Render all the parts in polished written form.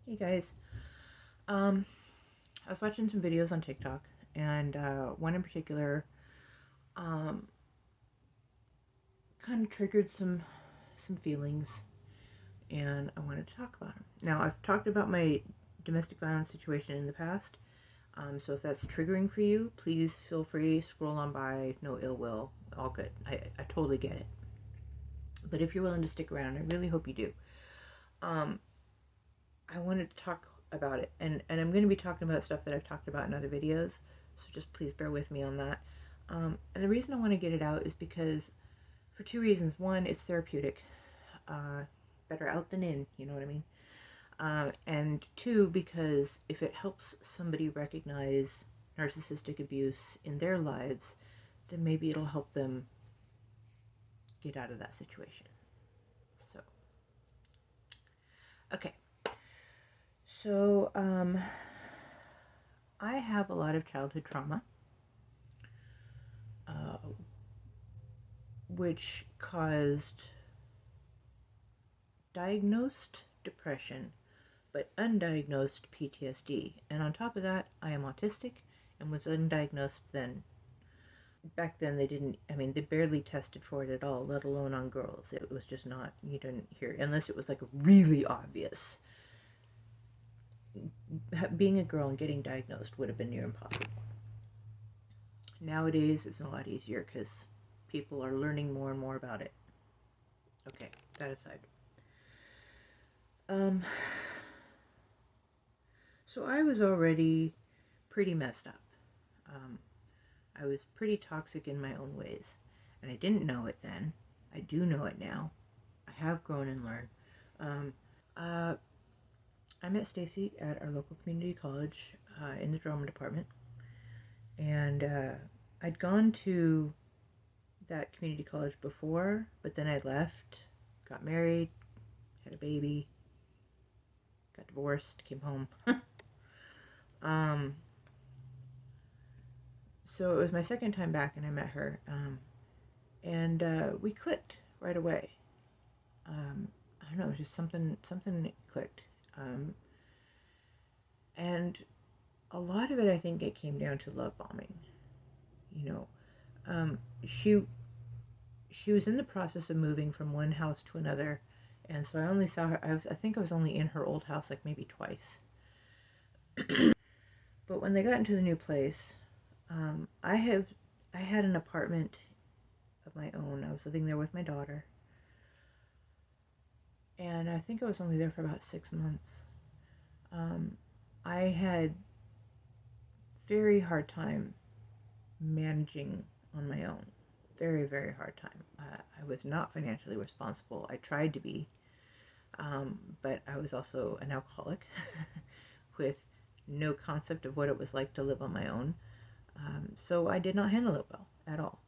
Hey guys, I was watching some videos on TikTok, and one in particular um, kind of triggered some feelings, and I wanted to talk about them. Now, I've talked about my domestic violence situation in the past, so if that's triggering for you, please feel free, scroll on by, no ill will, all good. I totally get it. But if you're willing to stick around, I really hope you do. Um, I wanted to talk about it, and I'm going to be talking about stuff that I've talked about in other videos, so just please bear with me on that. And the reason I want to get it out is because, for two reasons. One, it's therapeutic. Uh, Better out than in, you know what I mean? And two, because if it helps somebody recognize narcissistic abuse in their lives, then maybe it'll help them get out of that situation. So, okay. So, I have a lot of childhood trauma, uh, which caused diagnosed depression, but undiagnosed PTSD. And on top of that, I am autistic and was undiagnosed then. Back then, they didn't, I mean, they barely tested for it at all, let alone on girls. It was just not, you didn't hear it, unless it was like really obvious. Being a girl and getting diagnosed would have been near impossible. Nowadays, it's a lot easier because people are learning more and more about it. Okay, that aside. Um, so I was already pretty messed up. Um, I was pretty toxic in my own ways, and I didn't know it then. I do know it now. I have grown and learned. Um, uh, I met Stacy at our local community college in the drama department, and I'd gone to that community college before, but then I left, got married, had a baby, got divorced, came home. um, so it was my second time back, and I met her, and we clicked right away. I don't know, just something clicked, and a lot of it, I think, it came down to love bombing. You know, um, she she was in the process of moving from one house to another, and so I only saw her. I think I was only in her old house like maybe twice. But when they got into the new place, I had an apartment of my own. I was living there with my daughter, and I think I was only there for about 6 months. Um, I had very hard time managing on my own. Very, very hard time. I was not financially responsible. I tried to be, but I was also an alcoholic with no concept of what it was like to live on my own. So I did not handle it well at all.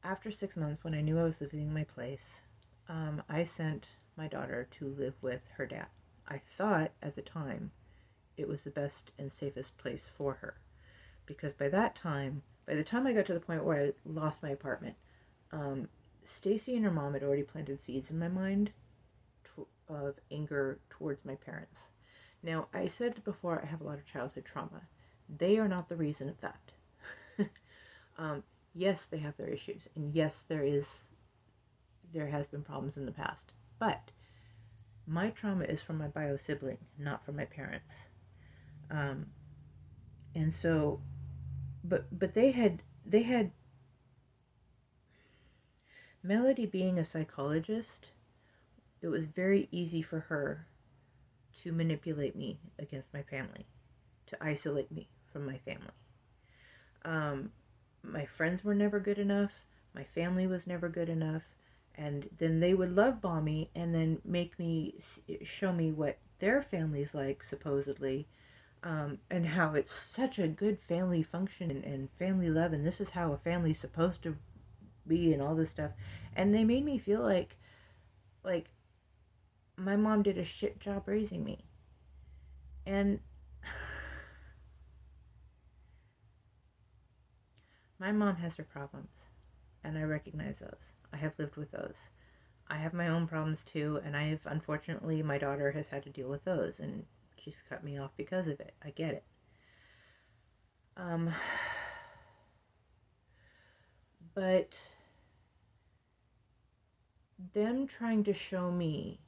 After 6 months, when I knew I was leaving my place, I sent my daughter to live with her dad. I thought at the time it was the best and safest place for her, because by the time I got to the point where I lost my apartment, Stacy and her mom had already planted seeds in my mind of anger towards my parents. Now, I said before I have a lot of childhood trauma. They are not the reason of that. um, yes, they have their issues, and yes, there has been problems in the past, but my trauma is from my bio sibling, not from my parents. Um, and so, but they had Melody being a psychologist. It was very easy for her to manipulate me against my family, to isolate me from my family. Um, my friends were never good enough. My family was never good enough. And then they would love bomb me and then make me show me what their family's like, supposedly, and how it's such a good family function and family love, and this is how a family's supposed to be, and all this stuff. And they made me feel like my mom did a shit job raising me. And my mom has her problems, and I recognize those. I have lived with those. I have my own problems too, and unfortunately, my daughter has had to deal with those, and she's cut me off because of it. I get it. Um, but them trying to show me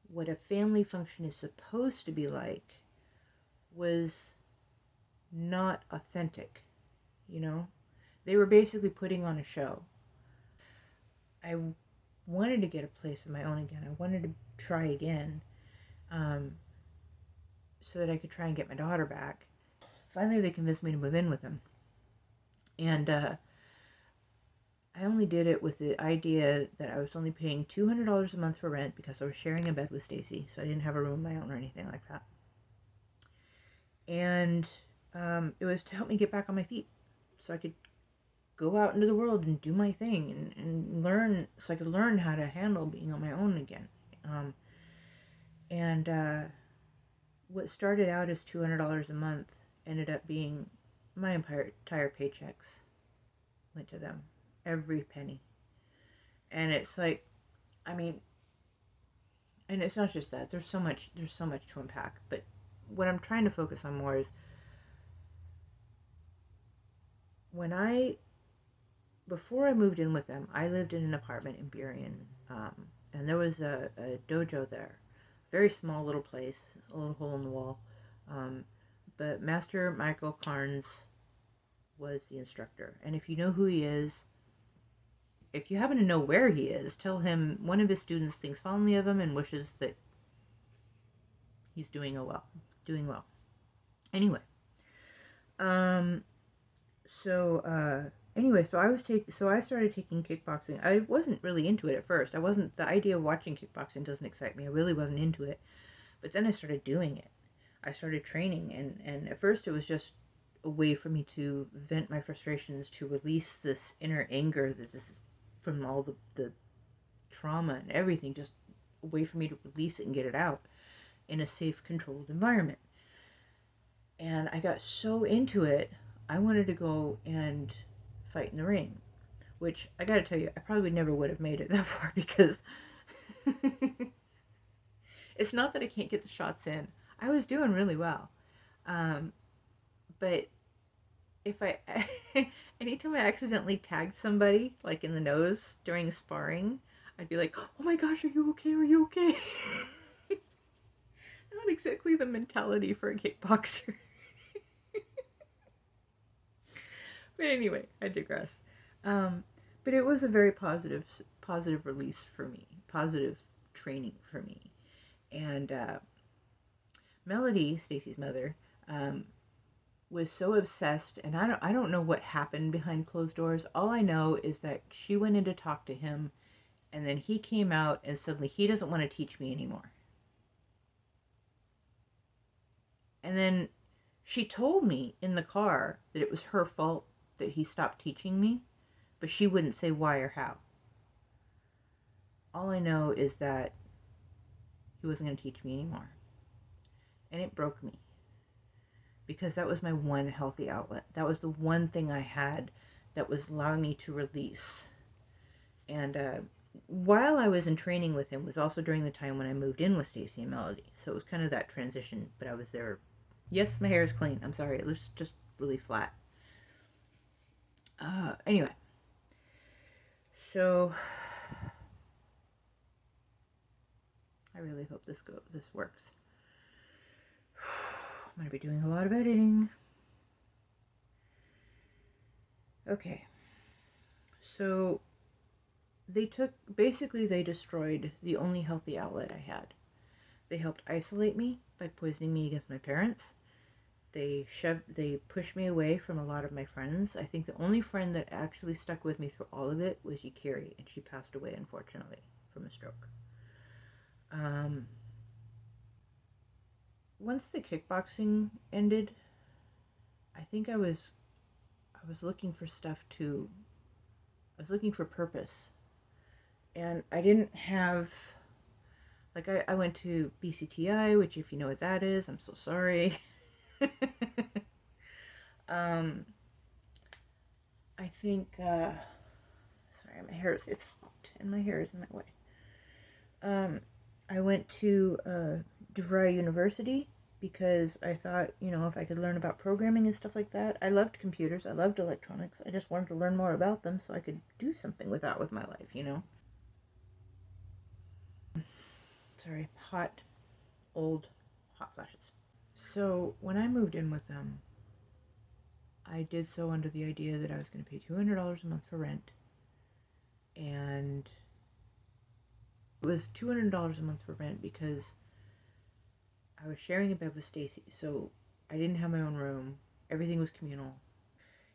what a family function is supposed to be like was not authentic, you know? They were basically putting on a show. I wanted to get a place of my own again. I wanted to try again, um, so that I could try and get my daughter back. Finally, they convinced me to move in with them. And I only did it with the idea that I was only paying $200 a month for rent because I was sharing a bed with Stacy, so I didn't have a room of my own or anything like that. And it was to help me get back on my feet so I could go out into the world and do my thing and learn, so I could learn how to handle being on my own again. And what started out as $200 a month ended up being my entire paychecks went to them, every penny. And it's like, I mean, and it's not just that. There's so much to unpack. But what I'm trying to focus on more is before I moved in with them, I lived in an apartment in Burien, and there was a dojo there, very small little place, a little hole in the wall. But Master Michael Carnes was the instructor, and if you know who he is, if you happen to know where he is, tell him one of his students thinks fondly of him and wishes that he's doing well. Anyway, so I started taking kickboxing. I wasn't really into it at first. The idea of watching kickboxing doesn't excite me. I really wasn't into it. But then I started doing it. I started training, and at first it was just a way for me to vent my frustrations, to release this inner anger that this is from all the trauma and everything, just a way for me to release it and get it out in a safe, controlled environment. And I got so into it, I wanted to go and fight in the ring, which I gotta tell you, I probably never would have made it that far because it's not that I can't get the shots in. I was doing really well. But anytime I accidentally tagged somebody, like in the nose during sparring, I'd be like, oh my gosh, are you okay? Are you okay? Not exactly the mentality for a kickboxer. But anyway, I digress. But it was a very positive release for me, positive training for me. And Melody, Stacy's mother, was so obsessed, and I don't know what happened behind closed doors. All I know is that she went in to talk to him, and then he came out, and suddenly he doesn't want to teach me anymore. And then she told me in the car that it was her fault that he stopped teaching me, but she wouldn't say why or how. All I know is that he wasn't going to teach me anymore. And it broke me. Because that was my one healthy outlet. That was the one thing I had that was allowing me to release. And while I was in training with him was also during the time when I moved in with Stacy and Melody. So it was kind of that transition, but I was there. Yes, my hair is clean. I'm sorry. It looks just really flat. Anyway. So I really hope this works. I'm going to be doing a lot of editing. Okay. So they destroyed the only healthy outlet I had. They helped isolate me by poisoning me against my parents. They pushed me away from a lot of my friends. I think the only friend that actually stuck with me through all of it was Yukiri, and she passed away, unfortunately, from a stroke. Once the kickboxing ended, I think I was looking for stuff to... I was looking for purpose. And I didn't have... Like, I went to BCTI, which if you know what that is, I'm so sorry. I think, sorry, it's hot and my hair is in my way. I went to DeVry University because I thought, if I could learn about programming and stuff like that. I loved computers. I loved electronics. I just wanted to learn more about them so I could do something with that with my life. Sorry, old hot flashes. So when I moved in with them, I did so under the idea that I was going to pay $200 a month for rent, and it was $200 a month for rent because I was sharing a bed with Stacy, so I didn't have my own room. Everything was communal.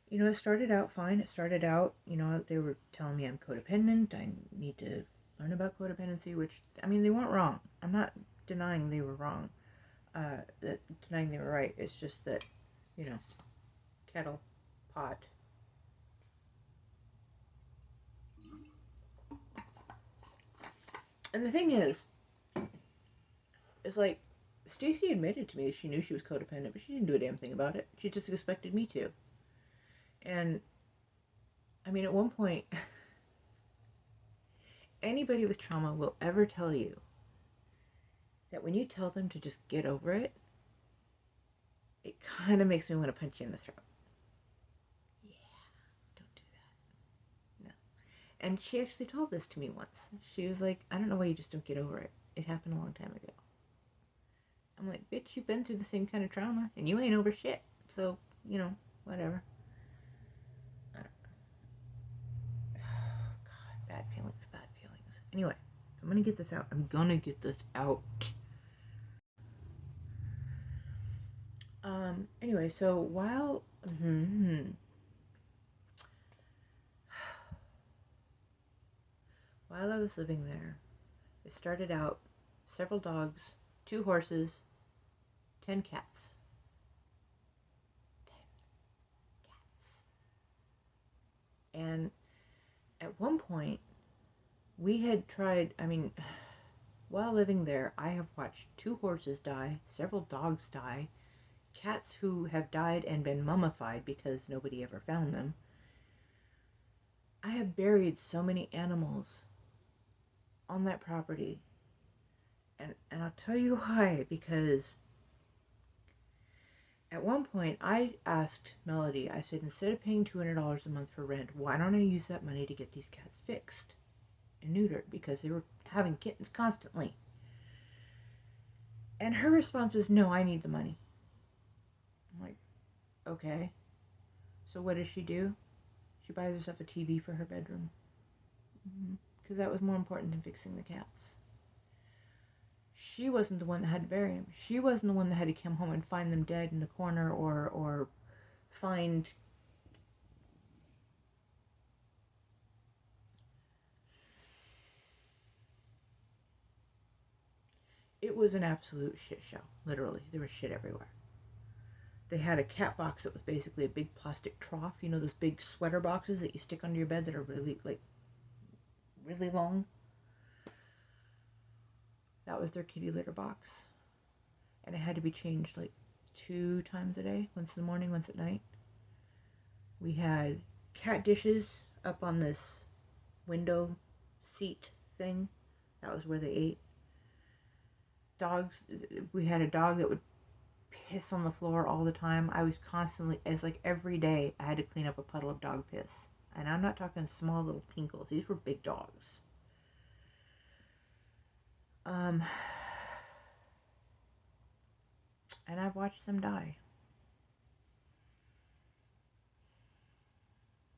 It started out fine. It started out, they were telling me I'm codependent. I need to learn about codependency, which, they weren't wrong. I'm not denying they were wrong. Denying they were right. It's just that, kettle, pot. And the thing is, it's like, Stacy admitted to me she knew she was codependent, but she didn't do a damn thing about it. She just expected me to. And, at one point, anybody with trauma will ever tell you that when you tell them to just get over it, it kind of makes me want to punch you in the throat. Yeah, don't do that. No. And she actually told this to me once. She was like, I don't know why you just don't get over it. It happened a long time ago. I'm like, bitch, you've been through the same kind of trauma, and you ain't over shit. So, whatever. I don't know. Oh, God, bad feelings. Anyway, I'm gonna get this out. Anyway, so while while I was living there, it started out several dogs, 2 horses, 10 cats. 10 cats. And at one point, we had tried, while living there, I have watched 2 horses die, several dogs die, cats who have died and been mummified because nobody ever found them. I have buried so many animals on that property. And I'll tell you why, because at one point I asked Melody, I said, instead of paying $200 a month for rent, why don't I use that money to get these cats fixed and neutered, because they were having kittens constantly. And her response was, no, I need the money. I'm like, okay. So what does she do? She buys herself a TV for her bedroom. Because that was more important than fixing the cats. She wasn't the one that had to bury them. She wasn't the one that had to come home and find them dead in the corner or find... It was an absolute shit show, literally. There was shit everywhere. They had a cat box that was basically a big plastic trough. Those big sweater boxes that you stick under your bed that are really, really long? That was their kitty litter box. And it had to be changed, 2 times a day. Once in the morning, once at night. We had cat dishes up on this window seat thing. That was where they ate. Dogs, we had a dog that would piss on the floor all the time. I was constantly, every day, I had to clean up a puddle of dog piss. And I'm not talking small little tinkles. These were big dogs. And I've watched them die.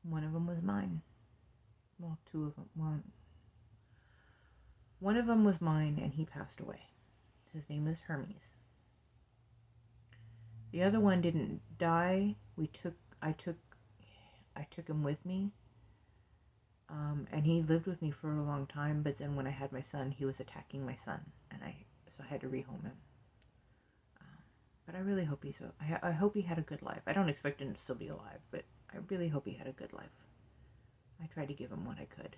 One of them was mine. Well, 2 of them. One of them was mine, and he passed away. His name is Hermes. The other one didn't die. I took him with me. And he lived with me for a long time, but then when I had my son, he was attacking my son, and so I had to rehome him. But I really hope I hope he had a good life. I don't expect him to still be alive, but I really hope he had a good life. I tried to give him what I could.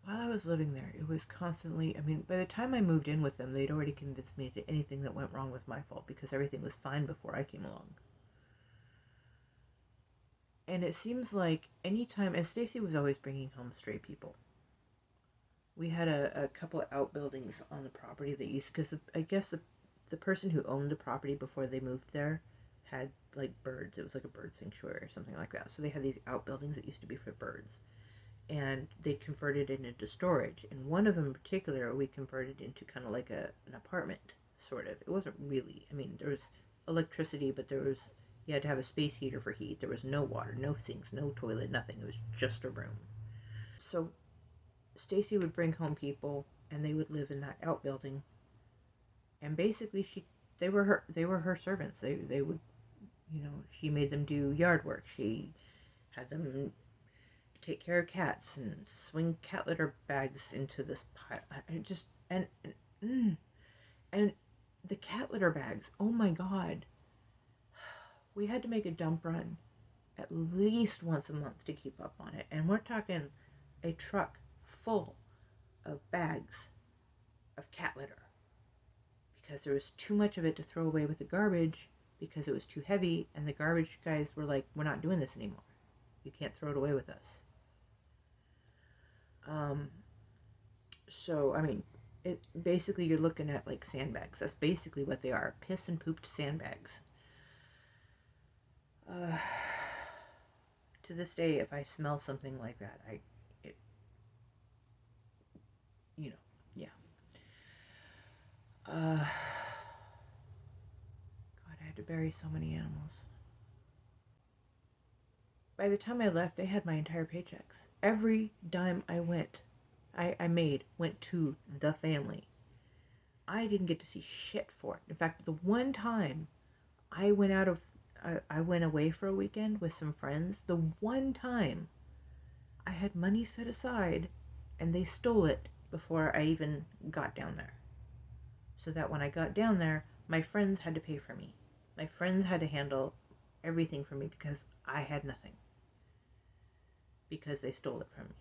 While I was living there, it was constantly, by the time I moved in with them, they'd already convinced me that anything that went wrong was my fault, because everything was fine before I came along. And it seems like anytime, and Stacy was always bringing home stray people. We had a couple of outbuildings on the property that used, because I guess the person who owned the property before they moved there had like birds. It was like a bird sanctuary or something like that. So they had these outbuildings that used to be for birds, and they converted it into storage. And one of them in particular, we converted into kind of like an apartment, sort of. It wasn't really. I mean, there was electricity, but you had to have a space heater for heat. There was no water, no sinks, no toilet, nothing. It was just a room. So Stacy would bring home people, and they would live in that outbuilding. And basically, they were her servants. They would, she made them do yard work. She had them take care of cats and swing cat litter bags into this pile. And the cat litter bags. Oh my God, we had to make a dump run at least once a month to keep up on it. And we're talking a truck full of bags of cat litter, because there was too much of it to throw away with the garbage because it was too heavy, and the garbage guys were like, we're not doing this anymore. You can't throw it away with us. So, I mean, basically you're looking at like sandbags. That's basically what they are. Piss and pooped sandbags. To this day, if I smell something like that, yeah. God, I had to bury so many animals. By the time I left, they had my entire paychecks. Every dime I made went to the family. I didn't get to see shit for it. In fact, the one time I went away for a weekend with some friends, the one time I had money set aside, and they stole it before I even got down there. So that when I got down there, my friends had to pay for me. My friends had to handle everything for me because I had nothing. Because they stole it from me.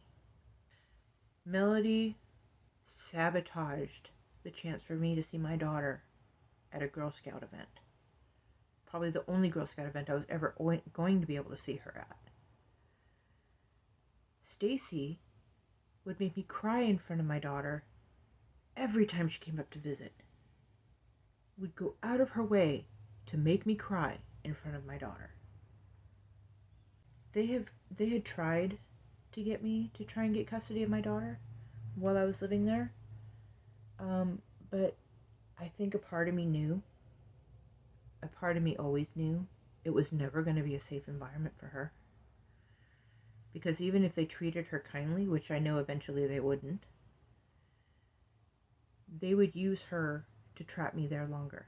Melody sabotaged the chance for me to see my daughter at a Girl Scout event. Probably the only Girl Scout event I was ever going to be able to see her at. Stacy would make me cry in front of my daughter every time she came up to visit. Would go out of her way to make me cry in front of my daughter. They had tried to get me to try and get custody of my daughter while I was living there. But I think a part of me always knew, it was never going to be a safe environment for her. Because even if they treated her kindly, which I know eventually they wouldn't, they would use her to trap me there longer.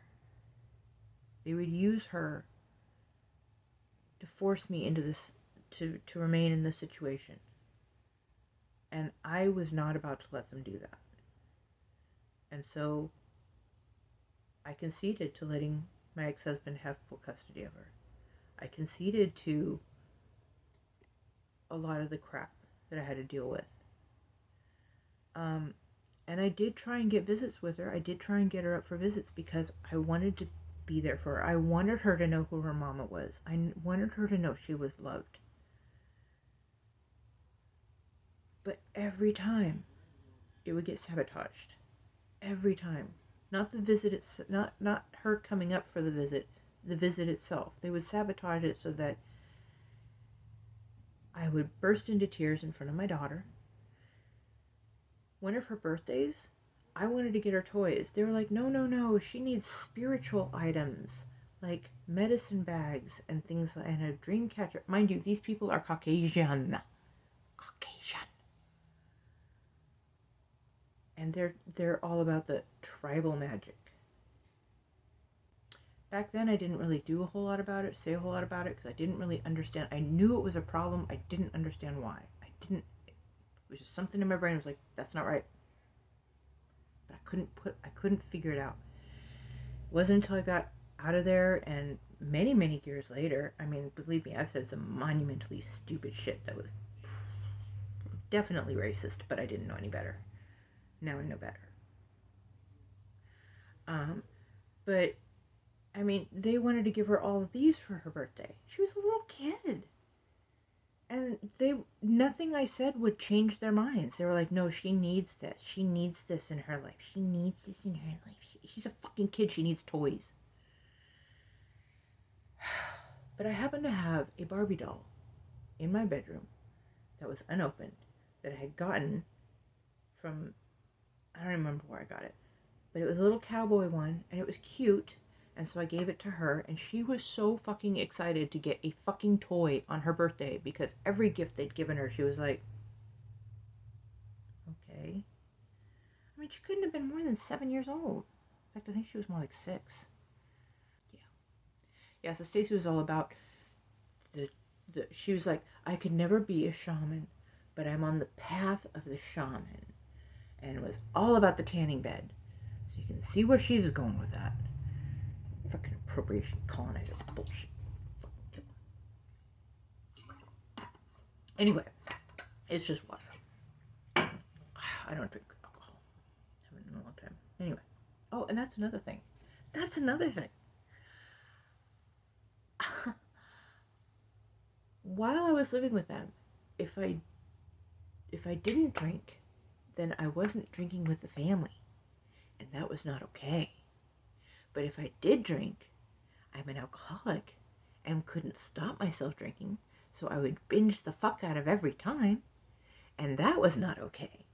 They would use her to force me into this, to remain in this situation. And I was not about to let them do that. And so I conceded to letting my ex-husband have full custody of her. I conceded to a lot of the crap that I had to deal with. And I did try and get visits with her. I did try and get her up for visits because I wanted to be there for her. I wanted her to know who her mama was. I wanted her to know she was loved. But every time, it would get sabotaged. Every time. Not the visit, not her coming up for the visit itself. They would sabotage it so that I would burst into tears in front of my daughter. One of her birthdays, I wanted to get her toys. They were like, no, she needs spiritual items, like medicine bags and things, and a dream catcher. Mind you, these people are Caucasian. And they're all about the tribal magic. Back then, I didn't really do a whole lot about it, say a whole lot about it, because I didn't really understand. I knew it was a problem. I didn't understand why. It was just something in my brain. I was like, that's not right. But I couldn't figure it out. It wasn't until I got out of there, and many, many years later, I mean, believe me, I've said some monumentally stupid shit that was definitely racist, but I didn't know any better. Now I know better. But I mean, they wanted to give her all of these for her birthday. She was a little kid. And nothing I said would change their minds. They were like, no, she needs this. She needs this in her life. She needs this in her life. She's a fucking kid. She needs toys. But I happen to have a Barbie doll in my bedroom that was unopened that I had gotten from, I don't remember where I got it, but it was a little cowboy one, and it was cute, and so I gave it to her, and she was so fucking excited to get a fucking toy on her birthday, because every gift they'd given her, she was like, okay. I mean, she couldn't have been more than 7 years old. In fact, I think she was more like 6. Yeah. Yeah, so Stacy was all about she was like, I could never be a shaman, but I'm on the path of the shaman. And it was all about the tanning bed. So you can see where she's going with that. Fucking appropriation colonizer bullshit. Anyway, it's just water. I don't drink alcohol. I haven't in a long time. Anyway. Oh, and that's another thing. While I was living with them, if I didn't drink, then I wasn't drinking with the family, and that was not okay. But if I did drink, I'm an alcoholic and couldn't stop myself drinking, so I would binge the fuck out of every time, and that was not okay.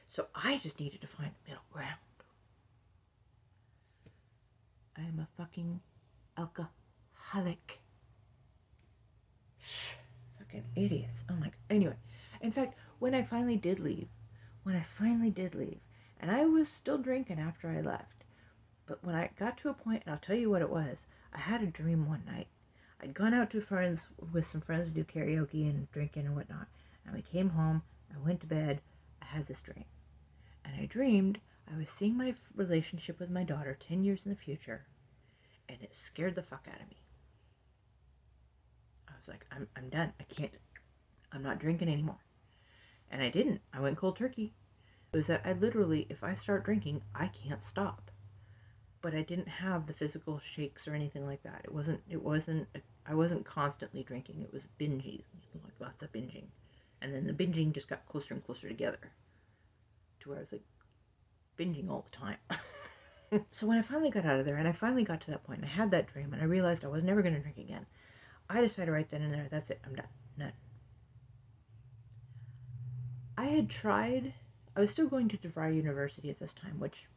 So I just needed to find a middle ground. I am a fucking alcoholic. Fucking idiots. Oh my god. Anyway, in fact, when I finally did leave, and I was still drinking after I left, but when I got to a point, and I'll tell you what it was, I had a dream one night. I'd gone out with some friends to do karaoke and drinking and whatnot, and we came home, I went to bed, I had this dream. And I dreamed I was seeing my relationship with my daughter 10 years in the future, and it scared the fuck out of me. I was like, I'm done. I'm not drinking anymore. And I didn't. I went cold turkey. It was that I literally, if I start drinking, I can't stop. But I didn't have the physical shakes or anything like that. I wasn't constantly drinking. It was binging, like lots of binging. And then the binging just got closer and closer together to where I was like binging all the time. So when I finally got out of there, and I finally got to that point, and I had that dream, and I realized I was never going to drink again, I decided right then and there, that's it, I'm done. None. I had tried, I was still going to DeVry University at this time, which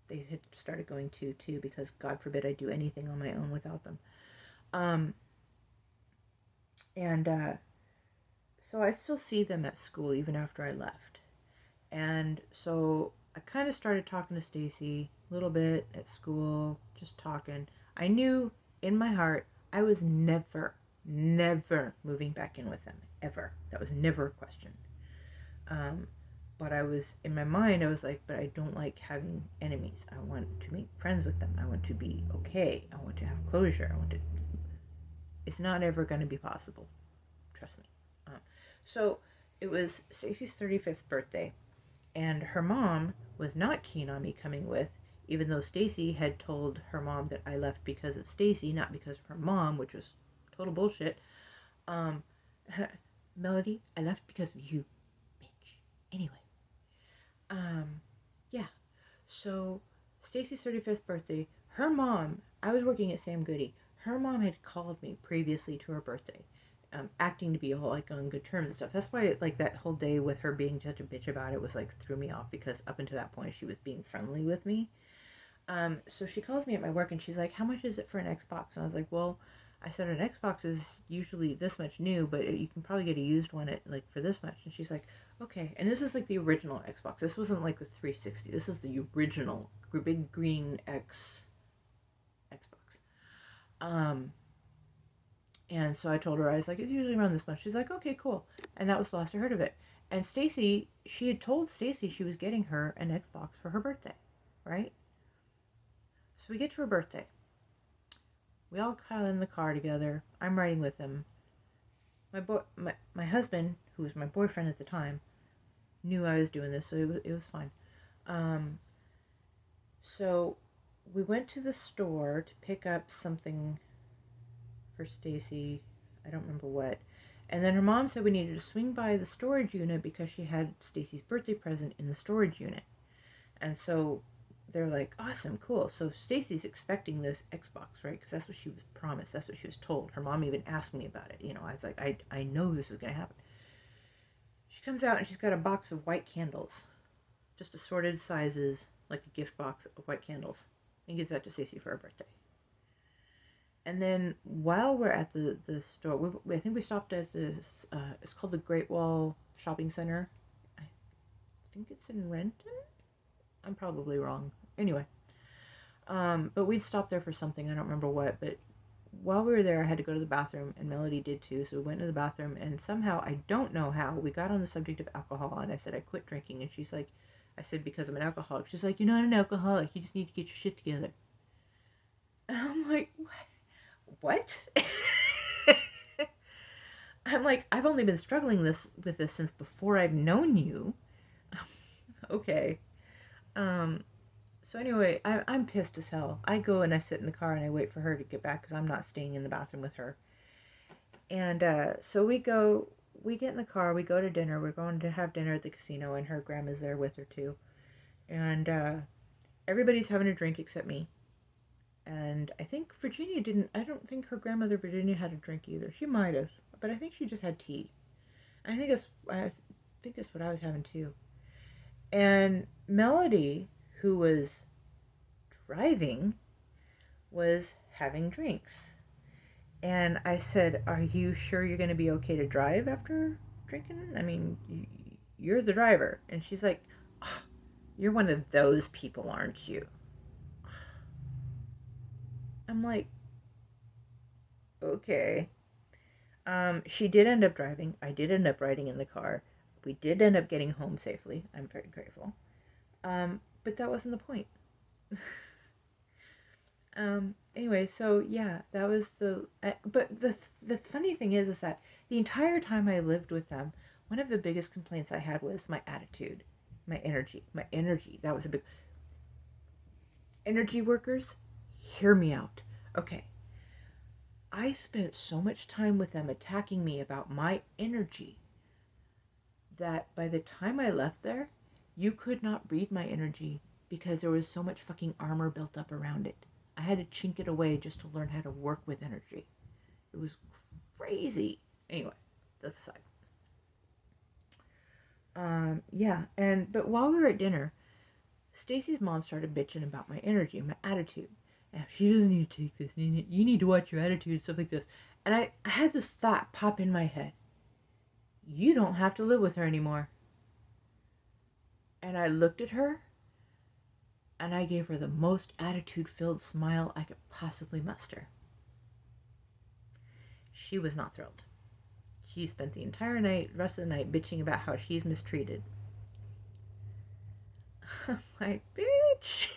they had started going to too, because God forbid I do anything on my own without them. So I still see them at school even after I left. And so I kind of started talking to Stacy a little bit at school, just talking. I knew in my heart I was never moving back in with them, ever. That was never a question. But I was, in my mind, I was like, but I don't like having enemies. I want to make friends with them. I want to be okay. I want to have closure. It's not ever going to be possible. Trust me. So it was Stacy's 35th birthday, and her mom was not keen on me coming with, even though Stacy had told her mom that I left because of Stacy, not because of her mom, which was total bullshit. Melody, I left because of you, bitch. Anyway. Yeah. So Stacy's 35th birthday, her mom, I was working at Sam Goody. Her mom had called me previously to her birthday, acting to be all like on good terms and stuff. That's why like that whole day with her being such a bitch about it was like threw me off, because up until that point she was being friendly with me. So she calls me at my work and she's like, how much is it for an Xbox? And I was like, well, I said an Xbox is usually this much new, but you can probably get a used one at like for this much. And she's like, okay. And this is like the original Xbox. This wasn't like the 360. This is the original big green Xbox. And so I told her, I was like, it's usually around this much. She's like, okay, cool. And that was the last I heard of it. And Stacy, she had told Stacy she was getting her an Xbox for her birthday, right? So we get to her birthday. We all pile in the car together. I'm riding with them. My husband, who was my boyfriend at the time, knew I was doing this, so it was fine. So we went to the store to pick up something for Stacy. I don't remember what. And then her mom said we needed to swing by the storage unit because she had Stacy's birthday present in the storage unit. And so they're like, awesome, cool. So Stacy's expecting this Xbox, right? Because that's what she was promised. That's what she was told. Her mom even asked me about it. You know, I was like, I know this is going to happen. She comes out and she's got a box of white candles. Just assorted sizes, like a gift box of white candles. And gives that to Stacy for her birthday. And then while we're at the store, I think we stopped at this, it's called the Great Wall Shopping Center. I think it's in Renton? I'm probably wrong. Anyway. But we'd stopped there for something, I don't remember what, but while we were there, I had to go to the bathroom, and Melody did too, so we went to the bathroom, and somehow, I don't know how, we got on the subject of alcohol, and I said I quit drinking, and she's like, I said, because I'm an alcoholic. She's like, you're not an alcoholic, you just need to get your shit together. And I'm like, what? I'm like, I've only been struggling with this since before I've known you. Okay. So anyway, I'm pissed as hell. I go and I sit in the car and I wait for her to get back because I'm not staying in the bathroom with her. And so we get in the car, we go to dinner. We're going to have dinner at the casino, and her grandma's there with her too. And everybody's having a drink except me. And I think I don't think her grandmother Virginia had a drink either. She might have, but I think she just had tea. I think that's what I was having too. And Melody, who was driving, was having drinks. And I said, are you sure you're going to be okay to drive after drinking? I mean, you're the driver. And she's like, oh, you're one of those people, aren't you? I'm like, okay. She did end up driving. I did end up riding in the car. We did end up getting home safely. I'm very grateful. But that wasn't the point. Anyway, so yeah, that was but the funny thing is that the entire time I lived with them, one of the biggest complaints I had was my attitude, my energy. That was a big... Energy workers, hear me out. Okay. I spent so much time with them attacking me about my energy that by the time I left there, you could not read my energy because there was so much fucking armor built up around it. I had to chink it away just to learn how to work with energy. It was crazy. Anyway, that's aside. Yeah, but while we were at dinner, Stacy's mom started bitching about my energy and my attitude. And she doesn't need to take this. You need to watch your attitude, stuff like this. And I had this thought pop in my head. You don't have to live with her anymore. And I looked at her, and I gave her the most attitude-filled smile I could possibly muster. She was not thrilled. She spent the entire rest of the night, bitching about how she's mistreated. I'm like, bitch.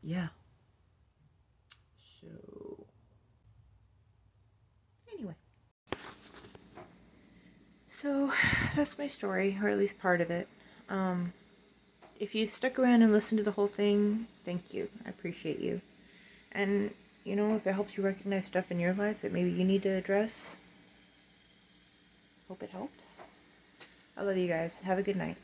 Yeah. So, anyway. So, that's my story, or at least part of it. If you've stuck around and listened to the whole thing, thank you. I appreciate you. And, if it helps you recognize stuff in your life that maybe you need to address, hope it helps. I love you guys. Have a good night.